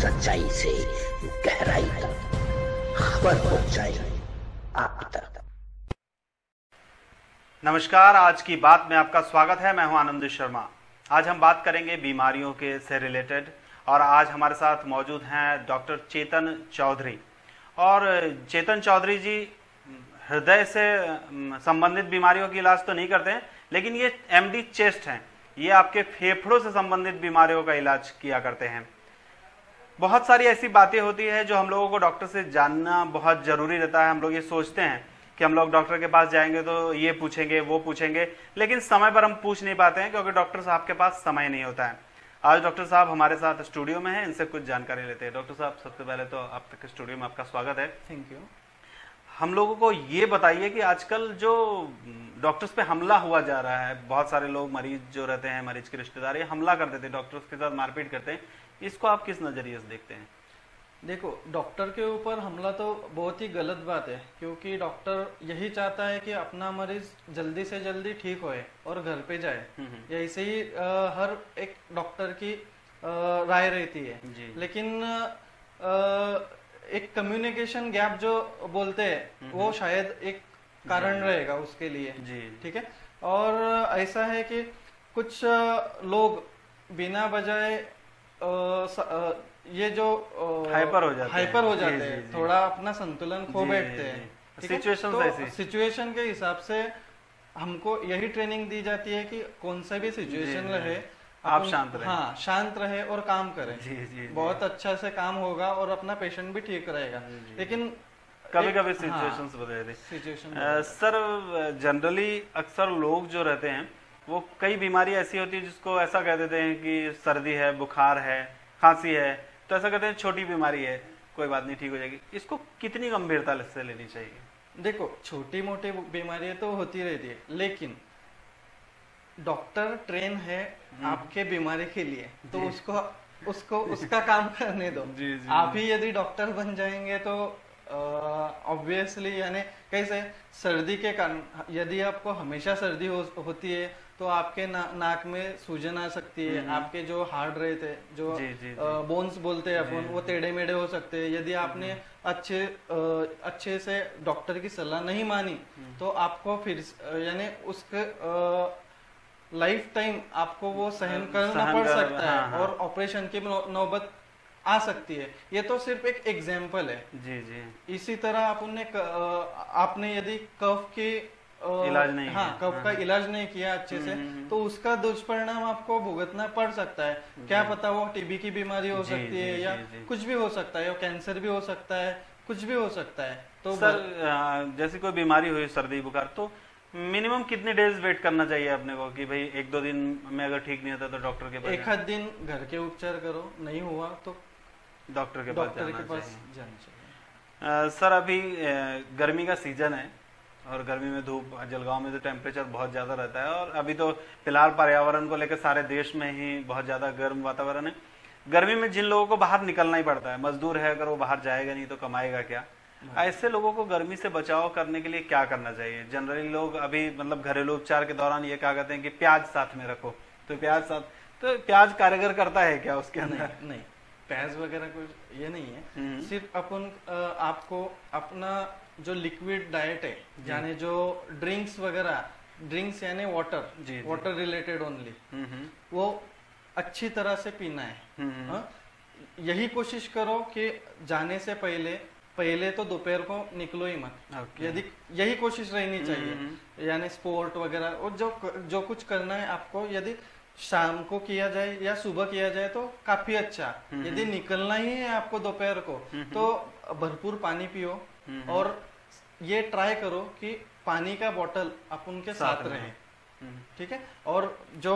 सच्चाई से गहराई तक खबर पहुंचाई आप तक। नमस्कार, आज की बात में आपका स्वागत है। मैं हूं आनंद शर्मा। आज हम बात करेंगे बीमारियों के से रिलेटेड और आज हमारे साथ मौजूद हैं डॉक्टर चेतन चौधरी। और चेतन चौधरी जी हृदय से संबंधित बीमारियों की इलाज तो नहीं करते हैं, लेकिन ये एमडी चेस्ट हैं, ये आपके फेफड़ों से संबंधित बीमारियों का इलाज किया करते हैं। बहुत सारी ऐसी बातें होती है जो हम लोगों को डॉक्टर से जानना बहुत जरूरी रहता है। हम लोग ये सोचते हैं कि हम लोग डॉक्टर के पास जाएंगे तो ये पूछेंगे वो पूछेंगे, लेकिन समय पर हम पूछ नहीं पाते हैं क्योंकि डॉक्टर साहब के पास समय नहीं होता है। आज डॉक्टर साहब हमारे साथ स्टूडियो में हैं, इनसे कुछ जानकारी लेते हैं। डॉक्टर साहब, सबसे पहले तो आप तक स्टूडियो में आपका स्वागत है। Thank you. हम लोगों को ये बताइए कि आजकल जो डॉक्टर्स पे हमला हुआ जा रहा है, बहुत सारे लोग मरीज जो रहते हैं, मरीज के रिश्तेदार ये हमला कर देते हैं, डॉक्टर्स के साथ मारपीट करते हैं, इसको आप किस नजरिए से देखते हैं? देखो, डॉक्टर के ऊपर हमला तो बहुत ही गलत बात है, क्योंकि डॉक्टर यही चाहता है कि अपना मरीज जल्दी से जल्दी ठीक होए और घर पे जाए। यही से ही हर एक डॉक्टर की राय रहती है। लेकिन एक कम्युनिकेशन गैप जो बोलते हैं वो शायद एक कारण रहेगा उसके लिए। ठीक है। और ऐसा है कि कुछ लोग बिना बजाय ये जो हाइपर हो जाते हैं, थोड़ा अपना संतुलन खो बैठते हैं। सिचुएशन के हिसाब से हमको यही ट्रेनिंग दी जाती है कि कौन सा भी सिचुएशन रहे आप शांत रहे। हाँ, शांत रहे और काम करें। बहुत अच्छा से काम होगा और अपना पेशेंट भी ठीक रहेगा। लेकिन कभी कभी सिचुएशंस बदलते सर। जनरली अक्सर लोग जो रहते हैं वो कई बीमारी ऐसी होती है जिसको ऐसा कह देते हैं कि सर्दी है, बुखार है, खांसी है, तो ऐसा कहते हैं छोटी बीमारी है, कोई बात नहीं, ठीक हो जाएगी। इसको कितनी गंभीरता से लेनी चाहिए? देखो, छोटी मोटी बीमारियां तो होती रहती है, लेकिन डॉक्टर ट्रेन है आपके बीमारी के लिए, तो उसको उसका काम करने दो। आप ही यदि डॉक्टर बन जाएंगे तो ऑब्वियसली, यानी कैसे, सर्दी के कारण यदि आपको हमेशा सर्दी होती है तो आपके नाक में सूजन आ सकती है, आपके जो हार्ड रहते हैं, जो बोन्स बोलते हैं अपन, वो टेढ़े मेढ़े हो सकते हैं। यदि आपने अच्छे से डॉक्टर की सलाह नहीं मानी तो आपको फिर यानी उसके लाइफ टाइम आपको वो सहन करना पड़ सकता है और ऑपरेशन की नौबत आ सकती है। ये तो सिर्फ एक एग्जाम्पल है। इसी तरह आपने यदि कफ की इलाज नहीं, कफ का इलाज नहीं किया अच्छे से, तो उसका दुष्परिणाम आपको भुगतना पड़ सकता है। क्या पता वो टीबी की बीमारी हो सकती है या कुछ भी हो सकता है, कैंसर भी हो सकता है, कुछ भी हो सकता है। तो सर, जैसे कोई बीमारी हुई, सर्दी बुखार, तो मिनिमम कितने डेज वेट करना चाहिए अपने को कि भाई 1-2 दिन में अगर ठीक नहीं होता तो डॉक्टर के पास? 1 दिन घर के उपचार करो, नहीं हुआ तो डॉक्टर के पास जाना चाहिए। सर, अभी गर्मी का सीजन है और गर्मी में धूप, जलगांव में तो टेम्परेचर बहुत ज्यादा रहता है और अभी तो फिलहाल पर्यावरण को लेकर सारे देश में ही बहुत ज्यादा गर्म वातावरण है। गर्मी में जिन लोगों को बाहर निकलना ही पड़ता है, मजदूर है, अगर वो बाहर जाएगा नहीं तो कमाएगा क्या? ऐसे लोगों को गर्मी से बचाव करने के लिए क्या करना चाहिए? जनरली लोग अभी मतलब घरेलू उपचार के दौरान ये क्या कहते हैं कि प्याज साथ में रखो, तो प्याज कारगर करता है क्या उसके अंदर? नहीं, प्याज वगैरह कुछ ये नहीं है। सिर्फ आपको अपना जो लिक्विड डाइट है, यानी जो ड्रिंक्स यानी वाटर रिलेटेड ओनली, वो अच्छी तरह से पीना है। यही कोशिश करो कि जाने से पहले तो दोपहर को निकलो ही मत। यदि यही कोशिश रहनी चाहिए, यानी स्पोर्ट वगैरह और जो कुछ करना है आपको, यदि शाम को किया जाए या सुबह किया जाए तो काफी अच्छा। यदि निकलना ही है आपको दोपहर को तो भरपूर पानी पियो और ये ट्राई करो कि पानी का बोतल अपन के साथ रहे। ठीक है। और जो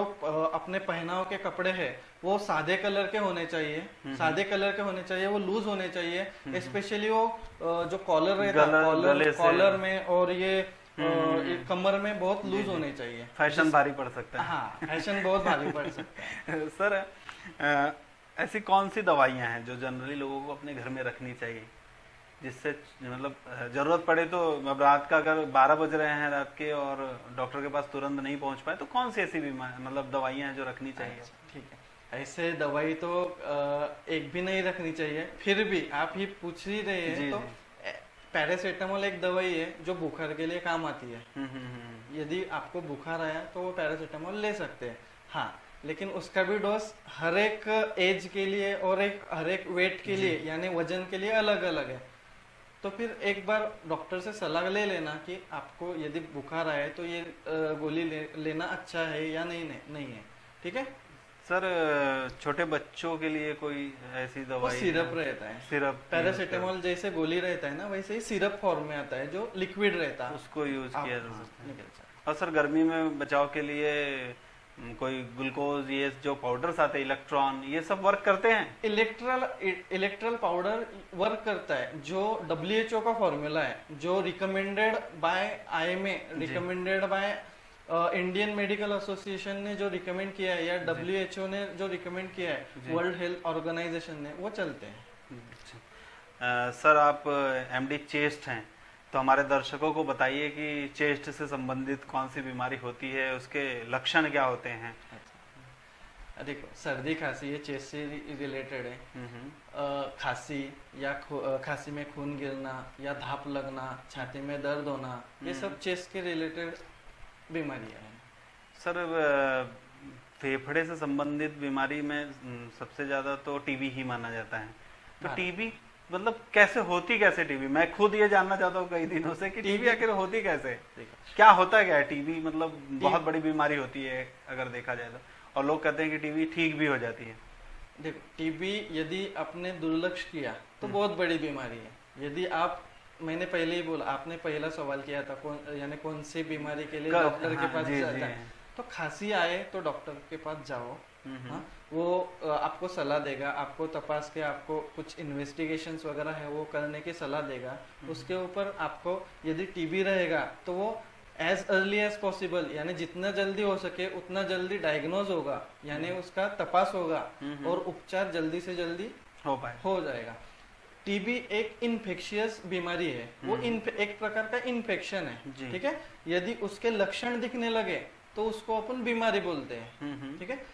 अपने पहनाव के कपड़े हैं वो सादे कलर के होने चाहिए, वो लूज होने चाहिए। स्पेशली वो जो कॉलर रहता है कॉलर में और ये कमर में बहुत लूज होने चाहिए। फैशन भारी पड़ सकता है। हाँ, फैशन बहुत भारी पड़ सकता है। सर, ऐसी कौन सी दवाइयां हैं जो जनरली लोगों को अपने घर में रखनी चाहिए, जिससे मतलब जरूरत पड़े तो रात का अगर 12 बज रहे हैं रात के और डॉक्टर के पास तुरंत नहीं पहुंच पाए तो कौन सी ऐसी मतलब दवाइयां हैं जो रखनी चाहिए? ठीक है। ऐसे दवाई तो एक भी नहीं रखनी चाहिए। फिर भी आप ही पूछ ही रहे हैं तो पैरासीटामोल एक दवाई है जो बुखार के लिए काम आती है। यदि आपको बुखार आया तो वो पैरासीटामोल ले सकते हैं, हाँ, लेकिन उसका भी डोज हर एक एज के लिए और हर एक वेट के लिए यानी वजन के लिए अलग अलग है। तो फिर एक बार डॉक्टर से सलाह ले लेना कि आपको यदि बुखार आए तो ये गोली लेना अच्छा है या नहीं है, ठीक है सर। छोटे बच्चों के लिए कोई ऐसी दवाई? सिरप रहता है, सिरप पैरासीटामोल जैसे गोली रहता है ना, वैसे ही सिरप फॉर्म में आता है जो लिक्विड रहता है, उसको यूज किया जा सकता है। और सर गर्मी में बचाव के लिए कोई ग्लूकोज, ये जो पाउडर्स आते हैं, इलेक्ट्रॉन, ये सब वर्क करते हैं? इलेक्ट्रल पाउडर वर्क करता है, जो WHO का फॉर्मूला है, जो recommended by IMA, recommended by Indian medical association ने जो रिकमेंड किया है या WHO ने जो रिकमेंड किया है, वर्ल्ड हेल्थ ऑर्गेनाइजेशन ने, वो चलते हैं। सर आप MD चेस्ट हैं, तो हमारे दर्शकों को बताइए कि चेस्ट से संबंधित कौन सी बीमारी होती है, उसके लक्षण क्या होते हैं? देखो, सर्दी खांसी ये चेस्ट से रिलेटेड है। खांसी या खांसी में खून गिरना या धाप लगना, छाती में दर्द होना, ये सब चेस्ट के रिलेटेड बीमारियां हैं। सर फेफड़े से संबंधित बीमारी में सबसे ज्यादा तो टीबी ही माना जाता है, तो टीबी मतलब कैसे होती, कैसे टीबी? मैं खुद ये जानना चाहता हूँ कई दिनों से कि टीबी आखिर होती कैसे, क्या होता है, क्या है टीबी? मतलब बहुत बड़ी बीमारी होती है अगर देखा जाए तो, और लोग कहते हैं कि टीबी ठीक भी हो जाती है। देखो, टीबी यदि आपने दुर्लक्ष्य किया तो बहुत बड़ी बीमारी है। यदि आप, मैंने पहले ही बोला, आपने पहला सवाल किया था यानी कौन सी बीमारी के लिए डॉक्टर के पास जाता है, तो खांसी आए तो डॉक्टर के पास जाओ, हाँ, वो आपको सलाह देगा, आपको तपास के आपको कुछ इन्वेस्टिगेशंस वगैरह है वो करने की सलाह देगा। उसके ऊपर आपको यदि टीबी रहेगा तो वो एज अर्ली एज पॉसिबल यानी जितना जल्दी हो सके उतना जल्दी डायग्नोज होगा, यानी उसका तपास होगा और उपचार जल्दी से जल्दी हो जाएगा। टीबी एक इन्फेक्शियस बीमारी है, वो एक प्रकार का इन्फेक्शन है, ठीक है। यदि उसके लक्षण दिखने लगे तो उसको अपन बीमारी बोलते हैं, ठीक है।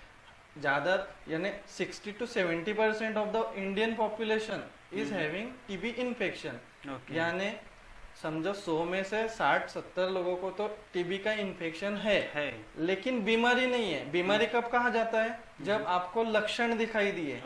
ज्यादा यानी 60 to 70% of the Indian population is having TB infection, यानी समझो 100 में से 60-70 लोगों को तो टीबी का इन्फेक्शन है, लेकिन बीमारी नहीं है। बीमारी कब कहा जाता है? जब आपको लक्षण दिखाई दिए,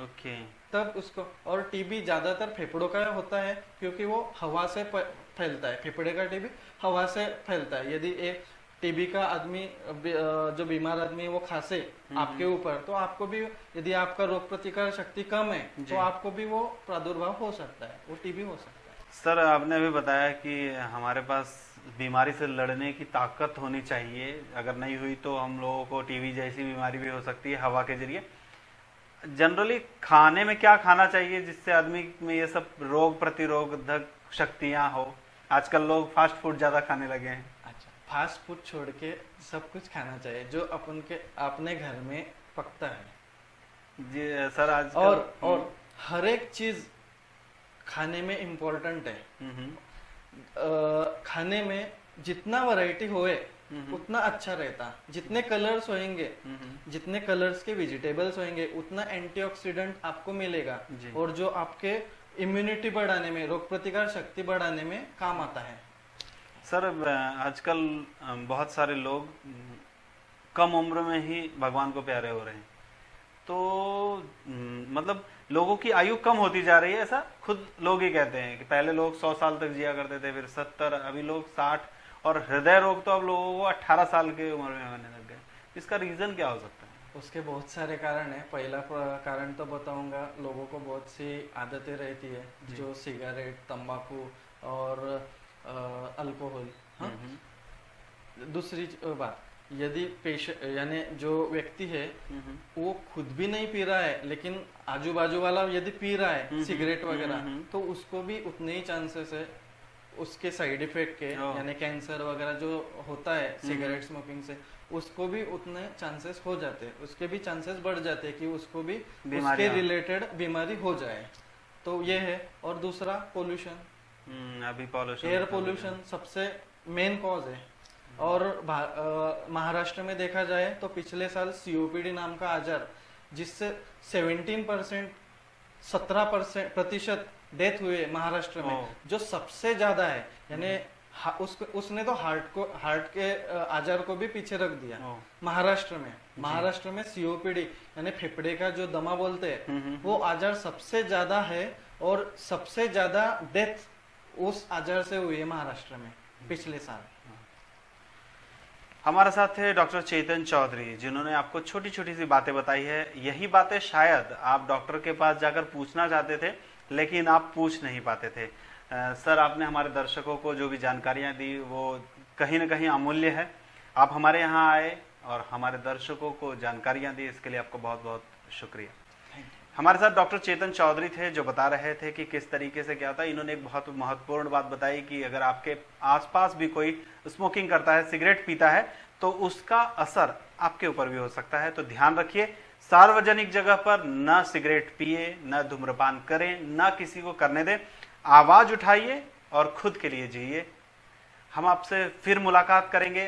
तब उसको। और टीबी ज्यादातर फेफड़ों का होता है क्योंकि वो हवा से फैलता है, फेफड़े का टीबी हवा से फैलता है। यदि एक टीबी का आदमी, जो बीमार आदमी वो खांसे आपके ऊपर, तो आपको भी, यदि आपका रोग प्रतिकार शक्ति कम है तो आपको भी वो प्रादुर्भाव हो सकता है, वो टीबी हो सकता है। सर आपने अभी बताया कि हमारे पास बीमारी से लड़ने की ताकत होनी चाहिए, अगर नहीं हुई तो हम लोगों को टीबी जैसी बीमारी भी हो सकती है हवा के जरिए। जनरली खाने में क्या खाना चाहिए जिससे आदमी में ये सब रोग प्रतिरोधक शक्तियां हो? आजकल लोग फास्ट फूड ज्यादा खाने लगे हैं। अच्छा, फास्ट फूड छोड़ के सब कुछ खाना चाहिए जो अपने घर में पकता है जी सर। आज और हर एक चीज खाने में इम्पोर्टेंट है। खाने में जितना वैरायटी होए उतना अच्छा रहता। जितने कलर्स होंगे, जितने कलर्स के वेजिटेबल्स होंगे, उतना एंटीऑक्सीडेंट आपको मिलेगा और जो आपके इम्यूनिटी बढ़ाने में, रोग प्रतिकार शक्ति बढ़ाने में काम आता है। सर आजकल बहुत सारे लोग कम उम्र में ही भगवान को प्यारे हो रहे हैं, तो मतलब लोगों की आयु कम होती जा रही है, ऐसा खुद लोग ही कहते हैं कि पहले लोग 100 साल तक जिया करते थे, फिर 70, अभी लोग 60, और हृदय रोग तो अब लोगों को 18 साल की उम्र में होने लग गए। इसका रीजन क्या हो सकता है? उसके बहुत सारे कारण हैं। पहला कारण तो बताऊंगा, लोगों को बहुत सी आदतें रहती है, जो सिगरेट, तंबाकू और अल्कोहल। हाँ? दूसरी बात, यदि यानी जो व्यक्ति है वो खुद भी नहीं पी रहा है लेकिन आजू बाजू वाला यदि पी रहा है सिगरेट वगैरह, तो उसको भी उतने ही चांसेस है उसके साइड इफेक्ट के, यानी कैंसर वगैरह जो होता है सिगरेट स्मोकिंग से, उसको भी उतने चांसेस हो जाते हैं, उसके भी चांसेस बढ़ जाते हैं कि उसको भी उसके रिलेटेड बीमारी हो जाए। तो ये है। और दूसरा पोल्यूशन, अभी पोल्यूशन, एयर पोल्यूशन सबसे मेन कॉज है। और महाराष्ट्र में देखा जाए तो पिछले साल COPD नाम का आजार जिससे 17% डेथ हुए महाराष्ट्र में, जो सबसे ज्यादा है। यानी उसने तो हार्ट के आजार को भी पीछे रख दिया महाराष्ट्र में सीओपीडी यानी फेफड़े का जो दमा बोलते हैं वो आजार सबसे ज्यादा है, और सबसे ज्यादा डेथ उस आजार से हुई है महाराष्ट्र में पिछले साल। हमारे साथ थे डॉक्टर चेतन चौधरी, जिन्होंने आपको छोटी छोटी सी बातें बताई है। यही बातें शायद आप डॉक्टर के पास जाकर पूछना चाहते थे, लेकिन आप पूछ नहीं पाते थे। सर, आपने हमारे दर्शकों को जो भी जानकारियां दी वो कहीं ना कहीं अमूल्य है। आप हमारे यहाँ आए और हमारे दर्शकों को जानकारियां दी, इसके लिए आपको बहुत बहुत शुक्रिया। हमारे साथ डॉक्टर चेतन चौधरी थे, जो बता रहे थे कि किस तरीके से क्या होता है। इन्होंने एक बहुत महत्वपूर्ण बात बताई कि अगर आपके आसपास भी कोई स्मोकिंग करता है, सिगरेट पीता है, तो उसका असर आपके ऊपर भी हो सकता है। तो ध्यान रखिए, सार्वजनिक जगह पर न सिगरेट पिए, न धूम्रपान करें, न किसी को करने दें। आवाज उठाइए और खुद के लिए जिए। हम आपसे फिर मुलाकात करेंगे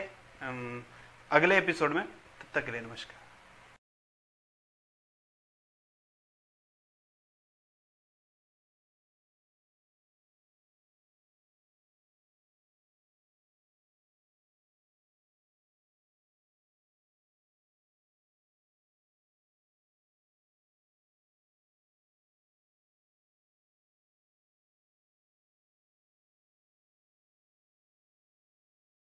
अगले एपिसोड में। तब तक के लिए नमस्कार।